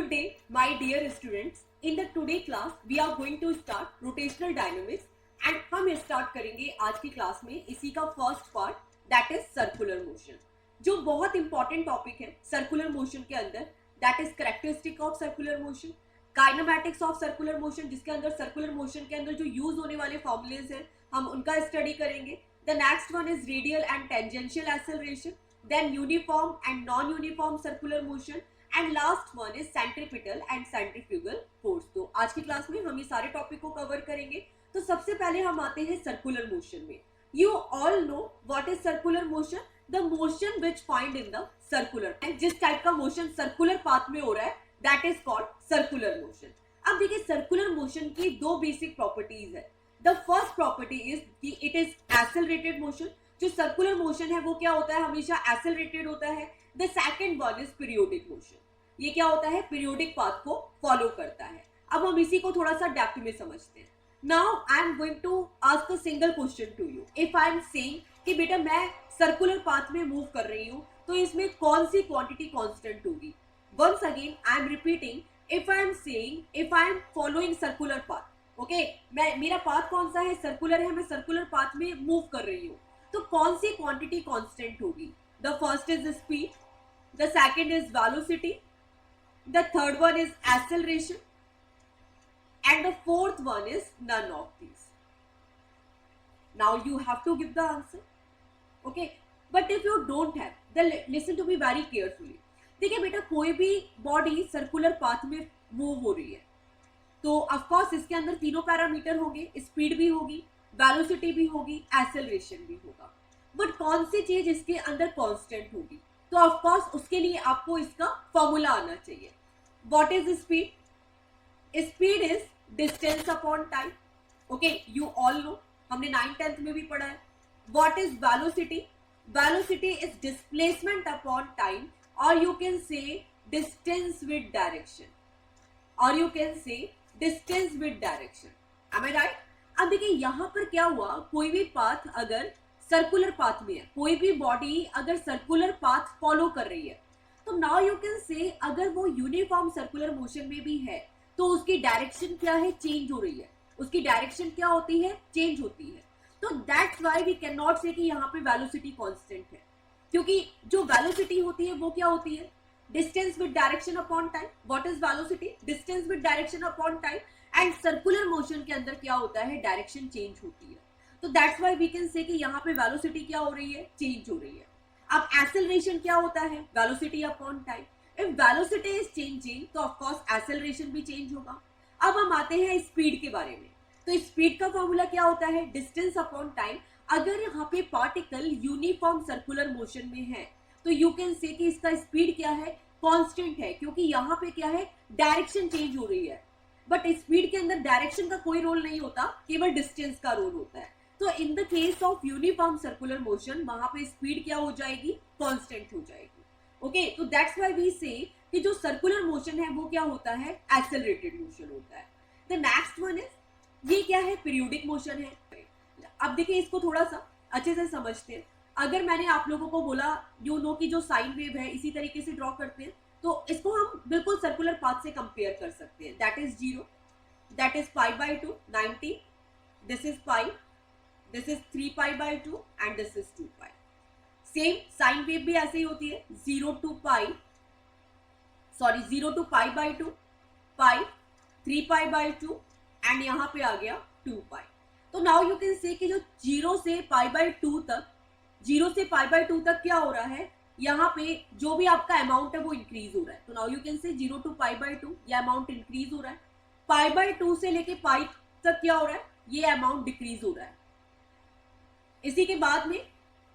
Good day, my dear students. In the today class, we are going to start rotational dynamics and हम start करेंगे आज की class में इसी का first part that is circular motion, जो बहुत इंपॉर्टेंट टॉपिक है सर्कुलर मोशन के अंदर. That is characteristic of circular motion, kinematics of circular motion, जिसके अंदर सर्कुलर मोशन के अंदर जो यूज होने वाले फॉर्मूलेज हैं हम उनका स्टडी करेंगे. The next one is radial and tangential acceleration, then uniform and non uniform circular motion, and last one is centripetal and centrifugal force. तो आज की क्लास में हम ये सारे टॉपिक को कवर करेंगे. तो सबसे पहले हम आते हैं सर्कुलर मोशन में. You all know what is circular motion? The motion which find in the circular, जिस टाइप का मोशन सर्कुलर पाथ में हो रहा है that is called circular motion. अब देखिए सर्कुलर मोशन की दो बेसिक प्रॉपर्टीज है. द फर्स्ट प्रॉपर्टी इज कि इट इज एक्सेलरेटेड मोशन. जो सर्कुलर मोशन है वो क्या होता है, हमेशा एक्सेलरेटेड होता है. The second one is periodic motion. ये क्या होता है, पीरियोडिक पाथ को फॉलो करता है. अब हम इसी को थोड़ा सा डेप्थ में समझते हैं. Now I am going to ask a single question to you. If I am saying कि बेटा मैं सर्कुलर पाथ में मूव कर रही हूँ तो इसमें कौन सी क्वांटिटी कांस्टेंट होगी? Once again I am repeating, if I am saying, if I am following circular path, okay, मैं मेरा पाथ कौन सा है, सर्कुलर है, मैं सर्कुलर पाथ में मूव कर रही हूँ, तो कौन सी क्वांटिटी कांस्टेंट होगी? The first is speed, the second is velocity, the third one is acceleration, and the fourth one is none of these. Now you have to give the answer, okay? But if you don't have, then listen to me very carefully. देखिए बेटा, कोई भी body circular path में move हो रही है तो of course इसके अंदर तीनों पैरामीटर होंगे, स्पीड भी होगी, वेलोसिटी भी होगी, एक्सेलरेशन भी होगा. बट कौन सी चीज इसके अंदर कांस्टेंट होगी? तो ऑफ कोर्स उसके लिए आपको इसका फॉर्मूला आना चाहिए. What is speed? Speed is distance upon time. Okay, you all know, हमने 9th-10th में भी पढ़ा है. What is velocity? Velocity is displacement upon time, और you can say distance with direction, और you can say distance with direction. Am I right? अब देखिए यहाँ पर क्या हुआ, कोई भी पाथ अगर सर्कुलर पाथ में है, कोई भी बॉडी अगर सर्कुलर पाथ फॉलो कर रही है, तो नाउ यू कैन से अगर वो यूनिफॉर्म सर्कुलर मोशन में भी है तो उसकी डायरेक्शन क्या है, चेंज हो रही है. उसकी डायरेक्शन क्या होती है, चेंज होती है. तो that's why we can not say कि यहाँ पे वेलोसिटी कांस्टेंट है, क्योंकि जो वेलोसिटी होती है वो क्या होती है, distance with direction upon time. What is velocity? Distance with direction upon time. And circular motion के अंदर क्या होता है, डायरेक्शन चेंज होती है. तो दैट्स व्हाई वी कैन से कि यहाँ पे वेलोसिटी क्या हो रही है, चेंज हो रही है. अब एक्सेलरेशन क्या होता है, velocity upon time. If velocity is changing तो ऑफ कोर्स एक्सेलरेशन भी चेंज होगा. अब हम आते हैं स्पीड के बारे में. तो स्पीड का फॉर्मूला क्या होता है, डिस्टेंस अपॉन टाइम. अगर यहाँ पे पार्टिकल यूनिफॉर्म सर्कुलर मोशन में है तो यू कैन से कि इसका स्पीड क्या है, कांस्टेंट है, क्योंकि यहाँ पे क्या है, डायरेक्शन चेंज हो रही है. बट स्पीड के अंदर डायरेक्शन का कोई रोल नहीं होता, केवल डिस्टेंस का रोल होता है. तो in the case of uniform circular motion वहां पे स्पीड क्या हो जाएगी, कांस्टेंट हो जाएगी. ओके, तो दैट्स व्हाई वी से कि जो सर्कुलर मोशन है वो क्या होता है, एक्सेलरेटेड मोशन होता है. द नेक्स्ट वन इज, ये क्या है, पीरियोडिक मोशन है. अब देखिए इसको थोड़ा सा अच्छे से समझते हैं. अगर मैंने आप लोगों को बोला यू नो की जो साइन वेव है इसी तरीके से ड्रॉ करते हैं, तो इसको हम बिल्कुल सर्कुलर पाथ से कंपेयर कर सकते हैं. That is 0, that is π/2, 90, this is pi, this is 3π/2 and this is 2π. Same sine wave भी ऐसे ही होती है, 0 to π/2, पाई, 3π/2 एंड यहाँ पे आ गया 2π. तो नाउ यू कैन से कि जो 0 से π/2 तक, 0 से π/2 तक क्या हो रहा है, यहाँ पे जो भी आपका अमाउंट है वो इंक्रीज हो रहा है. तो नाउ यू कैन से 0 to π/2 ये अमाउंट इंक्रीज हो रहा है. π/2 से लेके पाई तक क्या हो रहा है, ये अमाउंट डिक्रीज हो रहा है. इसी के बाद में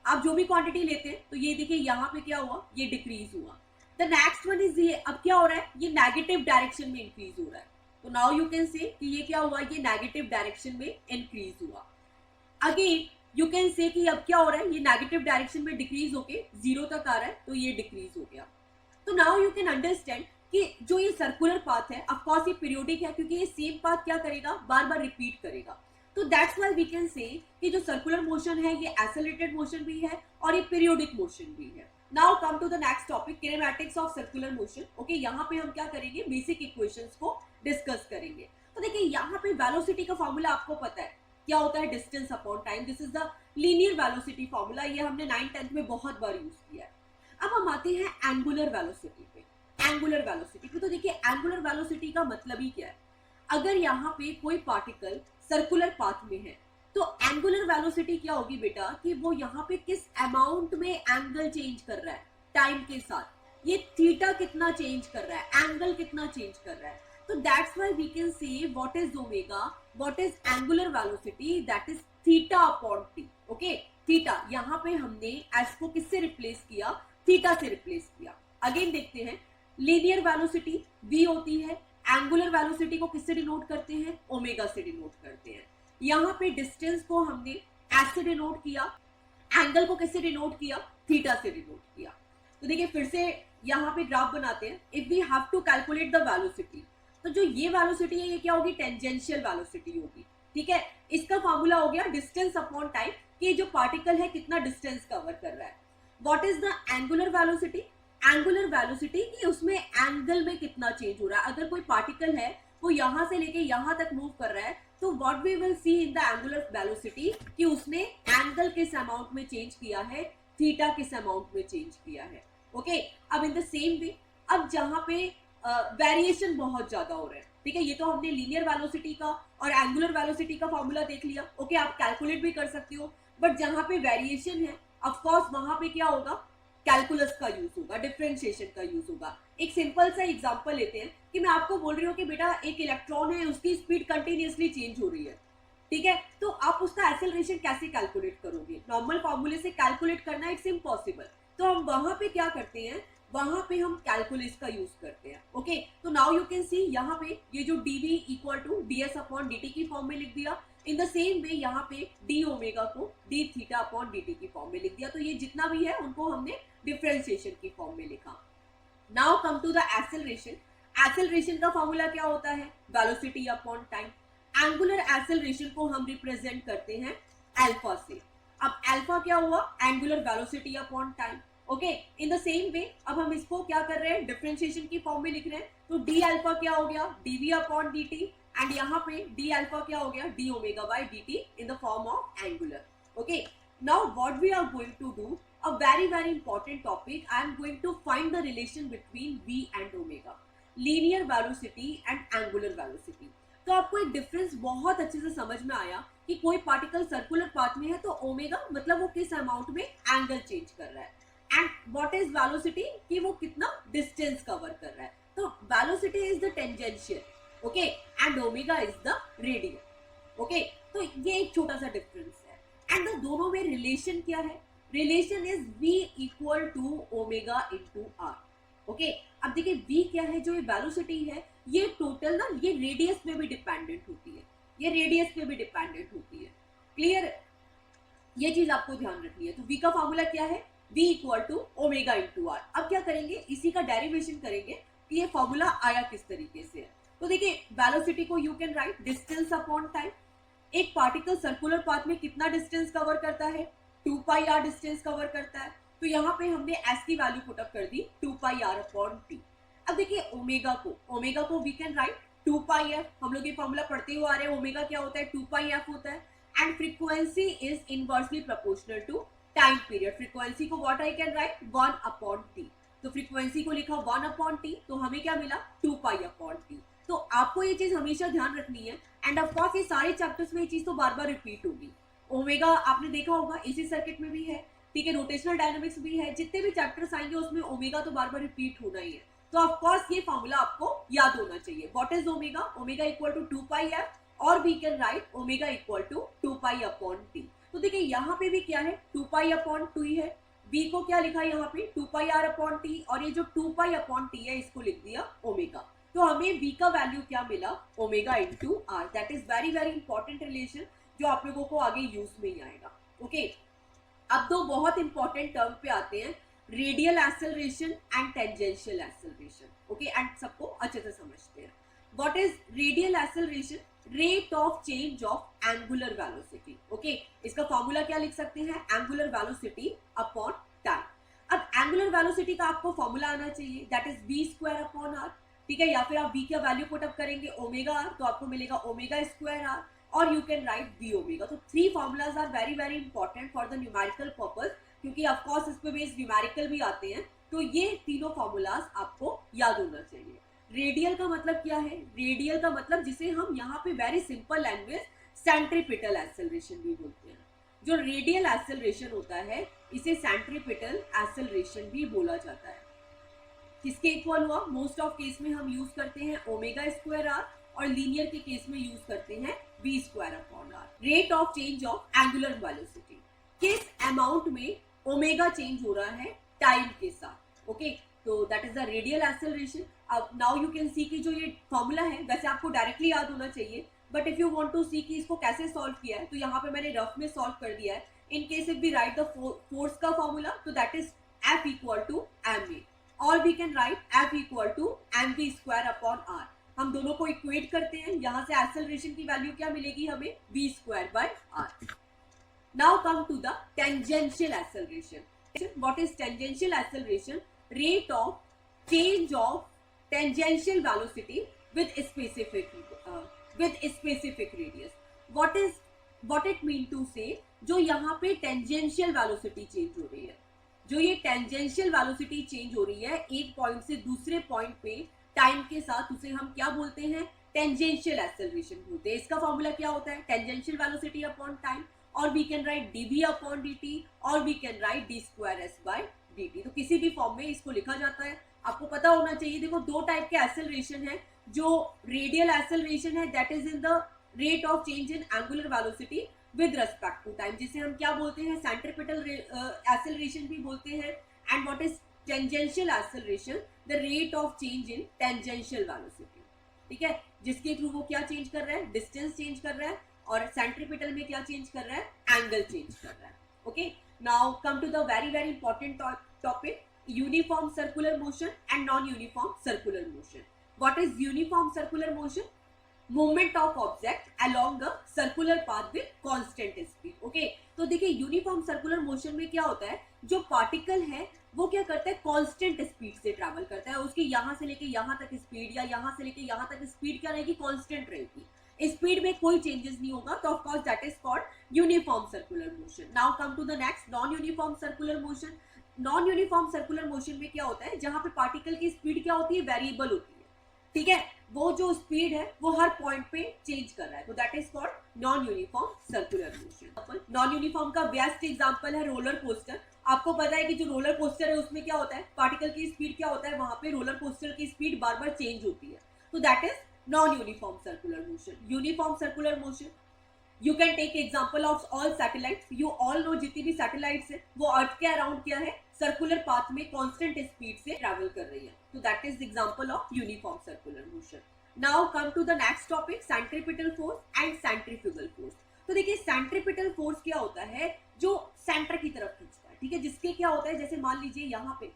आप जो भी क्वांटिटी लेते हैं तो ये देखिए यहाँ पे क्या हुआ, ये डिक्रीज हुआ. द नेक्स्ट वन इज ये, अब क्या हो रहा है, ये नेगेटिव डायरेक्शन में इंक्रीज हो रहा है. तो नाउ यू कैन से कि ये क्या हुआ, ये नेगेटिव डायरेक्शन में इंक्रीज हुआ. अगेन यू कैन से कि अब क्या हो रहा है, ये नेगेटिव डायरेक्शन में डिक्रीज होके 0 तक आ रहा है, तो ये डिक्रीज हो गया. तो नाउ यू कैन अंडरस्टैंड कि जो ये सर्कुलर पाथ है ऑफ कोर्स ये पीरियोडिक है, क्योंकि ये सेम पाथ क्या करेगा, बार बार रिपीट करेगा. तो दैट्स व्हाई वी कैन से कि जो सर्कुलर मोशन है ये एक्सेलरेटेड मोशन भी है और ये पीरियोडिक मोशन भी है. Now come to the next topic, kinematics of circular motion. Okay, यहाँ पे हम क्या करेंगे, बेसिक इक्वेशंस को डिस्कस करेंगे। तो देखिए यहाँ पे वेलोसिटी का फॉर्मूला आपको पता है क्या होता है, distance upon time. This is the linear velocity formula, ये हमने 9th-10th में बहुत बार यूज किया है। अब हम आते हैं एंगुलर वेलोसिटी पे। एंगुलर वेलोसिटी पे तो देखिए एंगुलर वेलोसिटी का मतलब ही क्या है, अगर यहाँ पे कोई पार्टिकल सर्कुलर पाथ में है तो एंगुलर वेलोसिटी क्या होगी बेटा, कि वो यहाँ पे किस अमाउंट में एंगल चेंज कर रहा है टाइम के साथ, ये थीटा कितना चेंज कर रहा है, एंगल कितना चेंज कर रहा है। तो that's why we can say what is omega, what is angular velocity, that is theta upon T. Okay, theta यहाँ पे हमने एस को किससे रिप्लेस किया, थीटा से रिप्लेस किया। अगेन देखते हैं, लीनियर वेलोसिटी v होती है, एंगुलर वेलोसिटी को किससे डिनोट करते हैं, ओमेगा से डिनोट करते हैं। यहाँ पे डिस्टेंस को हमने एस से डिनोट किया, एंगल को किससे डिनोट किया, थीटा से डिनोट किया। तो देखिए फिर से यहाँ पे ग्राफ बनाते हैं। If we have to calculate the velocity, तो जो ये वेलोसिटी है ये क्या होगी, टेंजेंशियल वेलोसिटी होगी। ठीक है, इसका फॉर्मूला हो गया डिस्टेंस अपॉन टाइम, कि जो पार्टिकल है कितना डिस्टेंस कवर कर रहा है। What is the angular velocity, angular velocity कि उसमें एंगल में कितना चेंज हो रहा है। अगर कोई पार्टिकल है वो यहां से लेके यहां तक मूव कर रहा है, तो what we will see in the angular velocity कि उसने एंगल किस अमाउंट में चेंज किया है, थीटा किस अमाउंट में चेंज किया है। ओके, अब इन द सेम वे, अब जहां पे वेरिएशन बहुत ज्यादा हो रहा है, ठीक है, ये तो हमने लीनियर वेलोसिटी का और एंगुलर वेलोसिटी का फॉर्मूला देख लिया। ओके, आप कैलकुलेट भी कर सकते हो, बट जहां पे वेरिएशन है ऑफ कोर्स वहां पे क्या होगा, कैलकुलस का यूज होगा, डिफरेंशिएशन का यूज होगा। एक सिंपल सा एग्जांपल लेते हैं कि मैं आपको बोल रही हूँ कि बेटा एक इलेक्ट्रॉन है, उसकी स्पीड कंटिन्यूअसली चेंज हो रही है। ठीक है, तो आप उसका एक्सेलरेशन कैसे कैलकुलेट करोगे, नॉर्मल फॉर्मूले से कैलकुलेट करना इट्स इम्पॉसिबल। तो हम वहां पे क्या करते हैं, वहां पे हम कैलकुलस का यूज करते हैं। ओके, तो नाउ यू कैन सी यहाँ पे ये जो dv equal to ds upon dt की फॉर्म में लिख दिया। इन द सेम वे यहाँ पे d ओमेगा को d थीटा अपॉन dt की फॉर्म में लिख दिया। तो ये जितना भी है उनको हमने डिफरेंशिएशन की फॉर्म में लिखा। Now come to the acceleration. Acceleration का फॉर्मूला क्या होता है, velocity upon time. Angular acceleration को हम रिप्रेजेंट करते हैं अल्फा से। अब अल्फा क्या हुआ, angular velocity upon time. Okay, in the same वे अब हम इसको क्या कर रहे हैं, डिफरेंशिएशन की फॉर्म में लिख रहे हैं। तो डी अल्फा क्या हो गया, dv अपॉन dt, एंड यहाँ पे डी अल्फा क्या हो गया, d omega by dt in the form of angular. Okay, now what we are going to do, a very important topic, I am going to find the relation between v and omega, linear velocity and angular velocity। तो आपको एक difference बहुत अच्छे से समझ में आया कि कोई पार्टिकल सर्कुलर पाथ में है तो ओमेगा मतलब वो किस अमाउंट में एंगल चेंज कर रहा है, एंड व्हाट इज वेलोसिटी कि वो कितना डिस्टेंस कवर कर रहा है। तो velocity is the tangential, okay, and omega is the radial. Okay, तो ये एक छोटा सा डिफरेंस है। एंड दोनों में रिलेशन क्या है, relation is v equal to omega into R. Okay, अब देखिए v क्या है, जो ये वेलोसिटी है ये टोटल ना ये रेडियस में भी डिपेंडेंट होती है, ये रेडियस पे भी डिपेंडेंट होती है। क्लियर, ये चीज आपको ध्यान रखनी है। तो v का फॉर्मूला क्या है, v equal to omega into R. अब क्या करेंगे, इसी का डेरिवेशन करेंगे कि ये फॉर्मूला आया किस तरीके से है। तो देखिए वेलोसिटी को you can right distance upon time. एक पार्टिकल सर्कुलर पाथ में कितना डिस्टेंस कवर करता है, 2 पाई आर डिस्टेंस कवर करता है। तो यहाँ पे हमने s की वैल्यू पुट अप कर दी 2 पाई आर अपॉन टी। अब देखिए ओमेगा को we can write 2 pi F, हम लोग ये फॉर्मूला पढ़ते हुए आ रहे हैं, ओमेगा क्या होता है, 2 पाई एफ होता है, and frequency is inversely proportional to time period. Frequency को what I can write 1 upon T. तो फ्रीक्वेंसी को लिखा 1 अपॉन टी, तो हमें क्या मिला 2 पाई अपॉन टी। तो आपको ये चीज हमेशा ध्यान रखनी है, एंड ऑफ कोर्स ये सारे चैप्टर्स में ये चीज तो बार बार रिपीट होगी। ओमेगा आपने देखा होगा एसी सर्किट में भी है, ठीक है, रोटेशनल डायनामिक्स भी है, जितने भी चैप्टर्स आएंगे उसमें ओमेगा तो बार बार रिपीट होना ही है। तो ऑफ कोर्स ये फॉर्मूला आपको याद होना चाहिए। What is omega, omega equal to 2 pi F, और we can write omega equal to 2 pi upon T. तो देखिए यहाँ पे भी क्या है 2 पाई अपॉन 2 ही है, v को क्या लिखा है यहाँ पे 2 पाई आर अपॉन टी, और ये जो 2 पाई अपॉन टी है इसको लिख दिया ओमेगा। तो हमें v का वैल्यू क्या मिला, omega into R. That is very very important relation जो आप लोगों को आगे यूज में ही आएगा। ओके, अब दो बहुत इंपॉर्टेंट टर्म पे आते हैं, radial acceleration and tangential acceleration. Okay, and सबको अच्छे से समझते हैं। What is radial acceleration, rate of change of angular velocity. Okay, इसका फॉर्मूला क्या लिख सकते हैं, एंगुलर वेलोसिटी अपॉन टाइम। अब एंगुलर वेलोसिटी का आपको फॉर्मूला आना चाहिए, that is v square upon r, ठीक है, या फिर आप v का वैल्यू पुटअप करेंगे ओमेगा r, तो आपको मिलेगा ओमेगा स्क्वायर r, और you can write v omega. तो 3 formulas are very very important for the numerical purpose, क्योंकि ऑफकोर्स इस पे बेस्ड न्यूमेरिकल भी आते हैं, तो ये तीनों फॉर्मूलाज आपको याद होना चाहिए। रेडियल का मतलब क्या है? रेडियल का मतलब जिसे हम यहाँ पे very simple language centripetal acceleration भी बोलते हैं। जो रेडियल एक्सेलरेशन होता है इसे सेंट्रीपिटल एक्सेलरेशन भी बोला जाता है। किसके इक्वल हुआ? मोस्ट ऑफ केस में हम यूज करते हैं ओमेगा स्क्वायर आर, और लीनियर के केस में यूज करते हैं v square upon r. Rate of change of angular velocity, किस अमाउंट में ओमेगा चेंज हो रहा है टाइम के साथ। ओके, तो that is the radial acceleration. अब नाउ यू कैन सी कि जो ये फॉर्मूला है वैसे आपको डायरेक्टली याद होना चाहिए, but if you want to see कि इसको कैसे सॉल्व किया है तो यहाँ पे मैंने रफ में सॉल्व कर दिया है। In case if we write the force का फॉर्मूला, तो that is F equal to ma, और we can write F equal to mv square upon r। हम दोनों को इक्वेट करते हैं, यहाँ से एक्सेलरेशन की वैल्यू क्या मिलेगी हमें? v square by r। Now come to the tangential acceleration. What is tangential acceleration? Rate of change of tangential velocity with specific radius. What it mean to say? जो यहाँ पे टेंजेंशियल वेलोसिटी चेंज हो रही है, जो ये tangential velocity change हो रही है एक पॉइंट से दूसरे पॉइंट पे टाइम के साथ, उसे हम क्या बोलते हैं? टेंजेंशियल एक्सेलरेशन बोलते हैं। इसका फॉर्मूला क्या होता है? टेंजेंशियल वेलोसिटी अपॉन टाइम, और we can write dv upon dt, और we can write d square s by dt। तो किसी भी फॉर्म में इसको लिखा जाता है, आपको पता होना चाहिए। देखो दो टाइप के एक्सेलरेशन है, जो रेडियल एक्सेलरेशन है that is in the rate of change in angular velocity with respect to time, जिसे हम क्या बोलते हैं? सेंट्रीपिटल एक्सेलरेशन भी बोलते हैं। And what is tangential acceleration? The rate of change in tangential velocity, ठीक है, जिसके थ्रू वो क्या चेंज कर रहा है? डिस्टेंस चेंज कर रहा है, और सेंट्रीपिटल में क्या चेंज कर रहा है? एंगल चेंज कर रहा है। Okay, now come to the very very important topic, uniform circular motion and non-uniform circular motion. What is uniform circular motion? Movement of object along a circular path with constant speed. Okay, तो देखिए uniform circular motion में क्या होता है? जो particle है वो क्या करता है? कांस्टेंट स्पीड से ट्रैवल करता है, उसकी यहाँ से लेके यहाँ तक स्पीड या यहाँ से लेके यहाँ तक स्पीड क्या रहेगी? कांस्टेंट रहेगी, स्पीड में कोई चेंजेस नहीं होगा, तो of course that is called uniform circular motion. Now come to the next, non uniform circular motion. Non uniform circular motion में क्या होता है? जहां पे पार्टिकल की स्पीड क्या होती है? वेरिएबल होती है, ठीक है, वो जो स्पीड है वो हर पॉइंट पे चेंज कर रहा है, तो that is called non uniform circular motion. Non uniform का बेस्ट एग्जांपल है रोलर कोस्टर। आपको पता है कि जो रोलर कोस्टर है उसमें क्या होता है? पार्टिकल की स्पीड क्या होता है? वहां पे रोलर कोस्टर की स्पीड बार बार चेंज होती है, तो that is non uniform circular motion. Uniform circular motion, you can take example of all satellites. You all know जितनी भी सैटेलाइट्स है वो अर्थ के अराउंड क्या है? सर्कुलर पाथ में कांस्टेंट स्पीड से ट्रैवल कर रही है, तो that is example of uniform circular motion. Now come to the next topic, centripetal force and centrifugal force. तो देखिए सेंट्रीपिटल फोर्स क्या होता है? जो सेंटर की तरफ खींचता है, ठीक है, जिसके क्या होता है? जैसे मान लीजिए यहाँ पे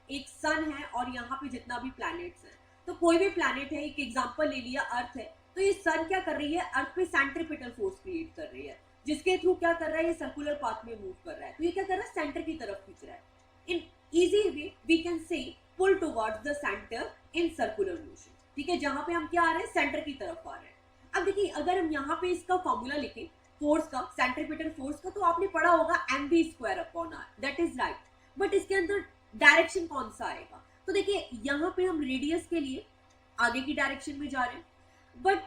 एक सन है और यहाँ पे जितना भी प्लैनेट्स हैं, तो कोई भी प्लैनेट है, एक एग्जाम्पल ले लिया अर्थ है, तो ये सन क्या कर रही है? अर्थ पे सेंट्रीपिटल फोर्स क्रिएट कर रही है, जिसके थ्रू क्या कर रहा है? ये सर्कुलर पाथ में मूव कर रहा है, तो ये क्या कर रहा है? सेंटर की तरफ खींच रहा है। In easy way we can say pull towards the centre in circular motion, ठीक है, जहां पे हम क्या आ रहे हैं? सेंटर की तरफ आ रहे हैं। अब देखिए अगर हम यहाँ पे इसका फॉर्मूला लिखें फोर्स का, सेंट्रीपिटल फोर्स का, तो आपने पढ़ा होगा mv square upon r, that is right, but इसके अंदर डायरेक्शन कौन सा आएगा? तो देखिए यहाँ पे हम रेडियस के लिए आगे की डायरेक्शन में जा रहे हैं, बट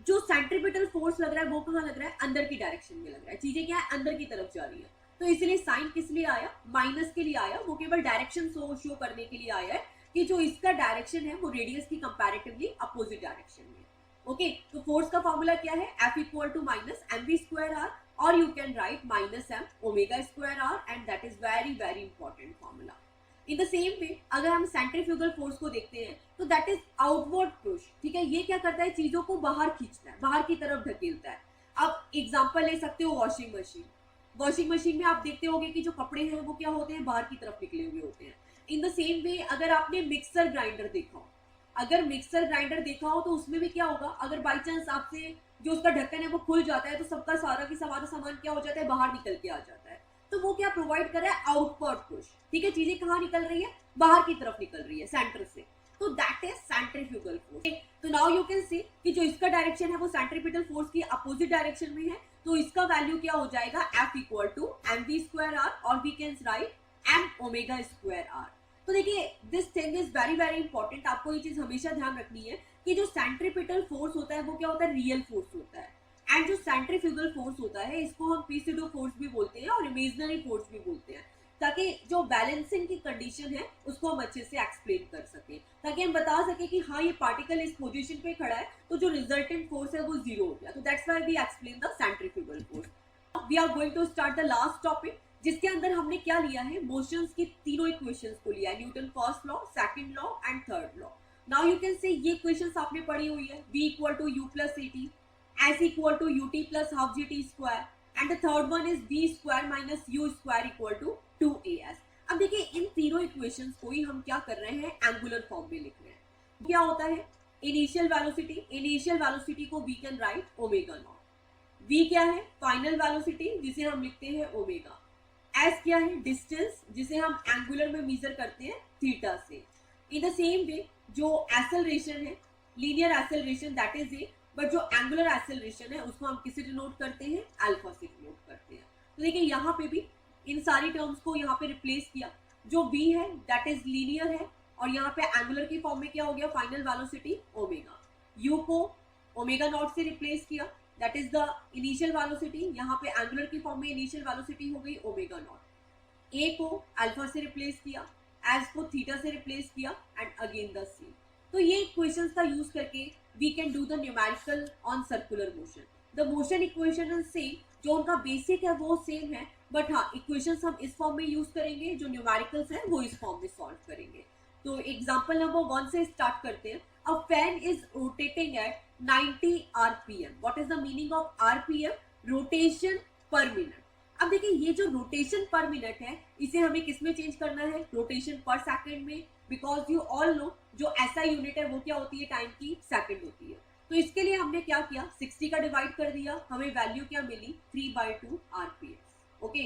जो सेंट्रीपिटल फोर्स लग रहा है वो कहाँ लग रहा है? अंदर की डायरेक्शन में लग रहा है। चीजें क्या है? अंदर की तरफ जा रही है, तो इसलिए साइन किस लिए आया? माइनस के लिए आया। वो केवल डायरेक्शन शो करने के लिए आया है कि जो इसका डायरेक्शन है वो रेडियस की कंपैरेटिवली अपोजिट डायरेक्शन में। ओके, तो फोर्स का फॉर्मूला क्या है? F equal to minus mv square r, और you can write minus m omega square r, and that is very very important formula. In the same way अगर हम centrifugal force को देखते हैं तो दैट इज आउटवर्ड पुश, ठीक है, ये क्या करता है? चीजों को बाहर खींचता है, बाहर की तरफ धकेलता है। अब एग्जांपल ले सकते हो वॉशिंग मशीन। वॉशिंग मशीन में आप देखते होंगे कि जो कपड़े हैं वो क्या होते हैं? बाहर की तरफ निकले हुए होते हैं। इन द सेम वे अगर आपने मिक्सर ग्राइंडर देखा हो, अगर मिक्सर ग्राइंडर देखा हो तो उसमें भी क्या होगा? अगर बाई चांस आपसे जो उसका ढक्कन है वो खुल जाता है तो सबका सारा की सारा सामान क्या हो जाता है? बाहर निकल के आ जाता है। तो वो क्या प्रोवाइड कर रहा है, आउटवर्ड पुश, ठीक है, चीजें कहाँ निकल रही है, बाहर की तरफ निकल रही है, सेंटर से, तो दैट इज सेंट्रीफ्यूगल फोर्स। तो नाउ यू कैन सी कि जो इसका डायरेक्शन है वो सेंट्रीपिटल फोर्स की अपोजिट डायरेक्शन में है, तो इसका वैल्यू क्या हो जाएगा, F equal to mv square are, और we can write m omega square R. तो देखिए this thing is very very important, आपको ये चीज हमेशा ध्यान रखनी है कि जो सेंट्रीपिटल फोर्स होता है वो क्या होता है, रियल फोर्स होता है, एंड जो सेंट्रीफ्यूगल फोर्स होता है इसको हम पी सूडो फोर्स भी बोलते हैं और इमेजिनरी फोर्स भी बोलते हैं, ताकि जो बैलेंसिंग की कंडीशन है उसको हम अच्छे से एक्सप्लेन कर सकें, ताकि हम बता सकें कि हाँ ये पार्टिकल इस पोजीशन पे खड़ा है तो जो रिजल्टेंट फोर्स है वो जीरो हो गया, तो that's why we explain the centrifugal force. We are going to start the last topic, जिसके अंदर हमने क्या लिया है, मोशंस की तीनों इक्वेशंस को लिया है, Newton first law, second law and third law. Now you can say ये इक्वेशंस आपने पढ़ी हुई है, v equal to u plus t, s equal to ut plus half gt square, and the third one is v square minus u square equal to 2as। अब देखिए इन तीनों equations को ही हम क्या कर रहे हैं, एंगुलर फॉर्म में लिख रहे हैं। क्या होता है, इनिशियल वेलोसिटी को we can write omega naught, v क्या है, फाइनल वेलोसिटी जिसे हम लिखते हैं ओमेगा, s क्या है, डिस्टेंस जिसे हम एंगुलर में मेजर करते हैं थीटा से। इन द सेम वे जो एक्सेलरेशन है, linear acceleration that is a, but जो एंगुलर एक्सेलरेशन है उसको हम किसे डिनोट करते हैं, अल्फा से डिनोट करते हैं। तो देखिए यहाँ पे भी इन सारी टर्म्स को यहाँ पे रिप्लेस किया, जो v है दैट इज लीनियर है, और यहाँ पे एंगुलर की फॉर्म में क्या हो गया, फाइनल वेलोसिटी ओमेगा, u को ओमेगा नॉट से रिप्लेस किया that is the initial velocity, यहाँ पे एंगुलर की फॉर्म में इनिशियल वेलोसिटी हो गई ओमेगा नॉट, a को अल्फा से रिप्लेस किया, s को थीटा से रिप्लेस किया, एंड अगेन द सेम। तो ये इक्वेशंस का यूज करके we can do the numerical on circular motion. The motion equation is same, जो उनका बेसिक है वो सेम है, बट हाँ इक्वेशंस हम इस फॉर्म में यूज करेंगे, जो न्यूमेरिकल्स है वो इस फॉर्म में सॉल्व करेंगे। तो एग्जांपल नंबर 1 से स्टार्ट करते हैं। A fan is rotating at 90 rpm। What is the meaning of rpm, rotation per minute. अब देखिए ये जो रोटेशन पर मिनट है इसे हमें किस में चेंज करना है, रोटेशन पर सेकंड में, बिकॉज यू ऑल नो जो ऐसा यूनिट है वो क्या होती है, टाइम की सेकंड होती है। तो इसके लिए हमने क्या किया, 60 का डिवाइड कर दिया, हमें वैल्यू क्या मिली, 3/2 rpm। Okay,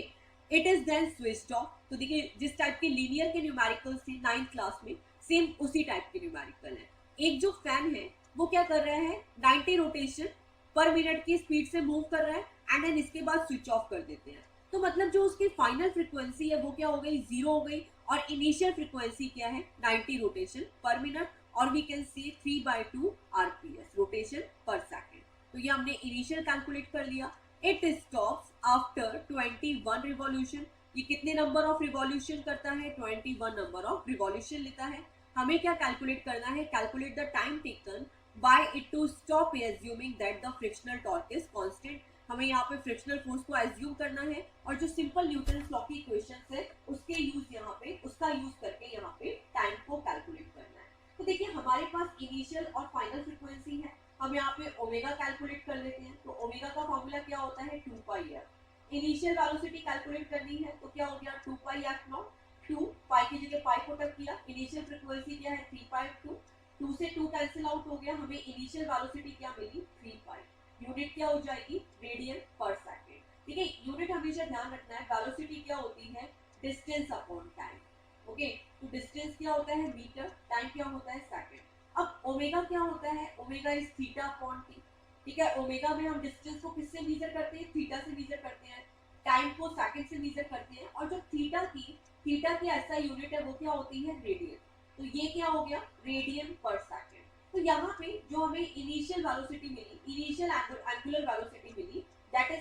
it is then switched off. तो देखिए जिस टाइप के लीनियर के न्यूमेरिकल्स थे 9th क्लास में, सेम उसी टाइप के न्यूमेरिकल है। एक जो फैन है वो क्या कर रहा है, 90 रोटेशन पर मिनट की स्पीड से मूव कर रहा है, एंड देन इसके बाद स्विच ऑफ कर देते हैं। तो मतलब जो उसकी फाइनल फ्रीक्वेंसी है वो क्या हो गई, 0 हो गई, और इनिशियल फ्रीक्वेंसी क्या है, 90 रोटेशन पर मिनट, और we can see 3/2 rps, rotation per second. तो ये हमने इनिशियल कैलकुलेट कर लिया। It stops after 21 revolution. ये कितने नंबर ऑफ रिवॉल्यूशन करता है, 21 नंबर ऑफ रिवॉल्यूशन लेता है। हमें क्या कैलकुलेट करना है, calculate the time taken by it to stop, assuming that the frictional torque is constant. हमें यहाँ पे फ्रिक्शनल फोर्स को एज्यूम करना है, और जो सिंपल न्यूटन लॉ की इक्वेशंस है उसके यूज यहाँ पे, उसका यूज करके यहाँ पे टाइम को कैलकुलेट करना है। तो देखिए हमारे पास इनिशियल और फाइनल फ्रीक्वेंसी है, हम यहाँ पे ओमेगा कैलकुलेट कर लेते हैं। तो ओमेगा का फॉर्मूला क्या होता है, 2πf। इनिशियल वेलोसिटी कैलकुलेट करनी है तो क्या हो गया, 2πf नॉट, 2 पाई की जगह पाई को टक किया, इनिशियल फ्रीक्वेंसी क्या है 3πf2, 2 से 2 कैंसिल आउट हो गया, हमें इनिशियल वेलोसिटी क्या मिली 3π। यूनिट क्या हो जाएगी, रेडियन पर सेकंड। ठीक है, यूनिट हमेशा ध्यान रखना है, वेलोसिटी क्या होती है, डिस्टेंस अपॉन टाइम। ओके, तो डिस्टेंस क्या होता है मीटर, टाइम क्या होता है सेकंड। अब ओमेगा क्या होता है, omega is theta upon T. ठीक है, ओमेगा में हम डिस्टेंस को किससे मेजर करते हैं, थीटा से मेजर करते हैं, टाइम को सेकंड से मेजर करते हैं, और जो थीटा की ऐसा यूनिट है वो क्या होती है, रेडियन। तो ये क्या हो गया, रेडियन पर सेकंड। तो यहाँ पे जो हमें इनिशियल वेलोसिटी मिली, इनिशियल एंगुलर वेलोसिटी मिली, that is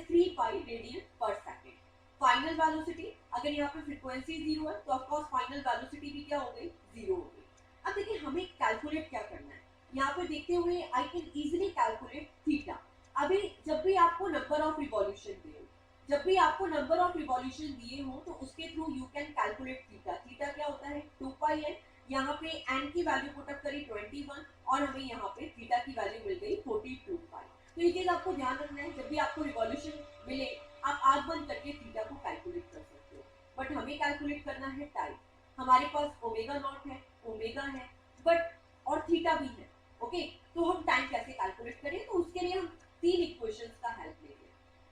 3π radian per second. Final velocity, अगर यहाँ पे फ्रीक्वेंसी 0 है तो ऑफ कोर्स फाइनल वेलोसिटी भी क्या हो गई, 0 हो गई। अब देखिए हमें कैलकुलेट क्या करना है, यहाँ पे देखते हुए I can easily calculate theta. अभी जब भी आपको नंबर ऑफ रिवॉल्यूशन दिए हो तो उसके through you can calculate theta. Theta क्या होता है, 2π है, यहाँ पे n की वैल्यू पुट अप करी 21, और हमें यहाँ पे थीटा की वैल्यू मिल गई 42π। तो ये चीज आपको ध्यान रखना है, जब भी आपको रिवॉल्यूशन मिले आप आंख बंद करके थीटा को कैलकुलेट कर सकते हो, बट हमें कैलकुलेट करना है टाइम। हमारे पास ओमेगा नॉट है, ओमेगा है, बट और थीटा भी है। ओके, तो हम टाइम कैसे कैलकुलेट करें, तो उसके लिए हम 3 इक्वेशंस का हेल्प लेंगे।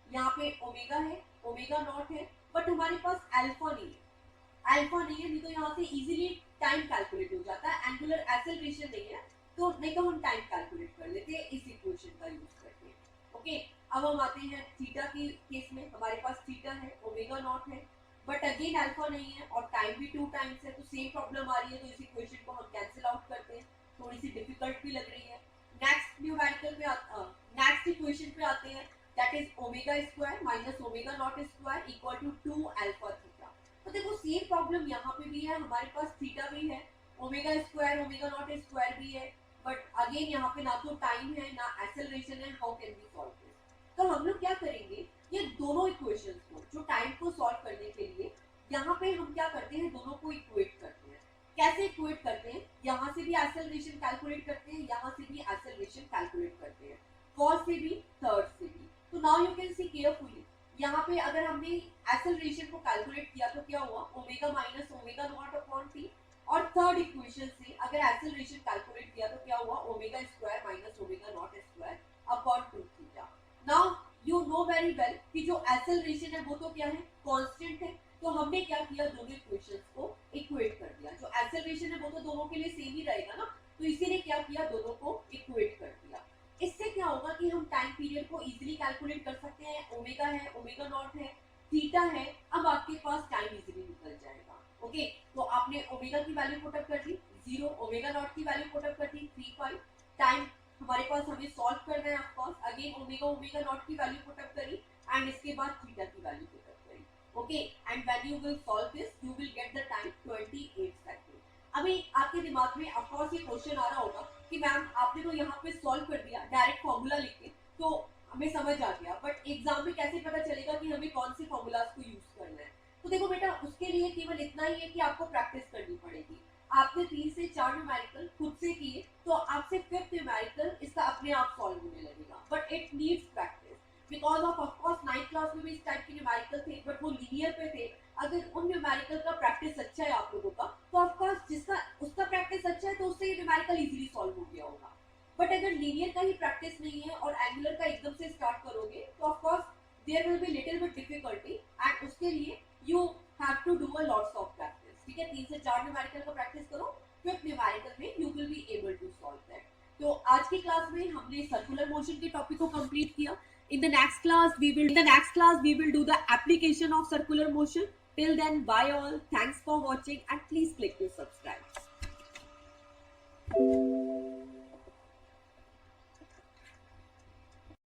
यहाँ पे ओमेगा है, ओमेगा नॉट है, बट हमारे पास अल्फा नहीं है, नहीं तो यहाँ से इजीली टाइम कैलकुलेट हो जाता है, एंगुलर एक्सेलरेशन नहीं है, तो नहीं तो हम टाइम कैलकुलेट कर लेते हैं इस इक्वेशन का यूज करके। ओके, अब हम आते हैं थीटा के केस में। हमारे पास थीटा है, ओमेगा नॉट है, बट अगेन अल्फा नहीं है और टाइम भी 2 टाइम्स है, तो सेम प्रॉब्लम आ रही है, तो इस इक्वेशन को हम कैंसिल आउट करते हैं। थोड़ी सी डिफिकल्ट भी लग रही है। नेक्स्ट न्यूमेरिकल पे नेक्स्ट इक्वेशन पे आते हैं, that is omega square minus omega naught square equal to 2 alpha theta. तो देखो सेम प्रॉब्लम यहाँ पे भी है, हमारे पास थीटा भी है, omega square omega naught square भी है, बट अगेन यहाँ पे ना तो टाइम है ना एक्सेलरेशन है। How can we solve this? तो हम लोग क्या करेंगे, ये दोनों इक्वेशंस को, जो टाइम को सॉल्व करने के लिए यहाँ पे हम क्या करते हैं, दोनों को इक्वेट करते हैं। कैसे इक्वेट करते हैं? यहाँ से भी एक्सेलरेशन कैलकुलेट करते हैं, यहाँ से भी एक्सेलरेशन कैलकुलेट करते हैं, फर्स्ट से भी थर्ड से भी। तो now you can see carefully, यहाँ पे अगर हमने एक्सेलरेशन को कैलकुलेट किया तो क्या हुआ, omega minus omega not upon T, और थर्ड इक्वेशन से अगर एक्सेलरेशन कैलकुलेट किया तो क्या हुआ, omega square minus omega naught square upon 2 theta. Now you know very well कि जो एक्सेलरेशन है वो तो क्या है, कांस्टेंट है, तो हमने क्या किया, दोनों इक्वेशंस को इक्वेट कर दिया। जो एक्सेलरेशन है वो तो दोनों के लिए सेम ही रहेगा ना, तो इसीलिए क्या किया, दोनों को इक्वेट कर दिया। इससे क्या होगा कि हम टाइम पीरियड को इजीली कैलकुलेट कर सकते हैं। ओमेगा है, ओमेगा नॉट है, थीटा है, अब आपके पास टाइम इजीली निकल जाएगा। ओके, तो आपने ओमेगा की वैल्यू पुट अप कर दी 0, ओमेगा नॉट की वैल्यू पुट अप कर दी 3.5, टाइम हमारे पास हमें सॉल्व करना है of course, again omega omega naught की वैल्यू पुट अप करी एंड इसके बाद थीटा की वैल्यू पुट अप करी। Okay, and when you will solve this you will get the time 28 second. अभी आपके दिमाग में ऑफ कोर्स ये क्वेश्चन आ रहा होगा कि मैम आपने तो यहाँ पे सॉल्व कर दिया डायरेक्ट फॉर्मूला लिख के, तो हमें समझ आ गया, बट एग्जाम में कैसे पता चलेगा कि हमें कौन से फॉर्मूलाज को यूज करना है? तो देखो बेटा, उसके लिए केवल इतना ही है कि आपको प्रैक्टिस करनी पड़ेगी। आपने 3 से 4 न्यूमेरिकल खुद से किए, तो आपसे 5th न्यूमेरिकल इसका अपने आप सॉल्व होने लगेगा, but it needs practice because of course 9th class में भी इस टाइप के न्यूमेरिकल थे, बट वो लीनियर पे थे। अगर उन न्यूमेरिकल का प्रैक्टिस अच्छा है आप लोगों का, तो ऑफ कोर्स जिसका उसका प्रैक्टिस अच्छा है तो उससे ये न्यूमेरिकल इजीली सॉल्व हो गया होगा। बट अगर लीनियर का ही प्रैक्टिस नहीं है और एंगुलर का एकदम से स्टार्ट करोगे, तो of course there will be little bit difficulty, and उसके लिए you have to do a lots of practice. ठीक है, 3 से 4 न्यूमेरिकल का प्रैक्टिस करो, 5th न्यूमेरिकल में you will be able to solve that. तो आज की क्लास में हमने सर्कुलर मोशन के टॉपिक को कंप्लीट किया। In the next class we will do the application of circular motion. Till then, bye all. Thanks for watching and please click to subscribe.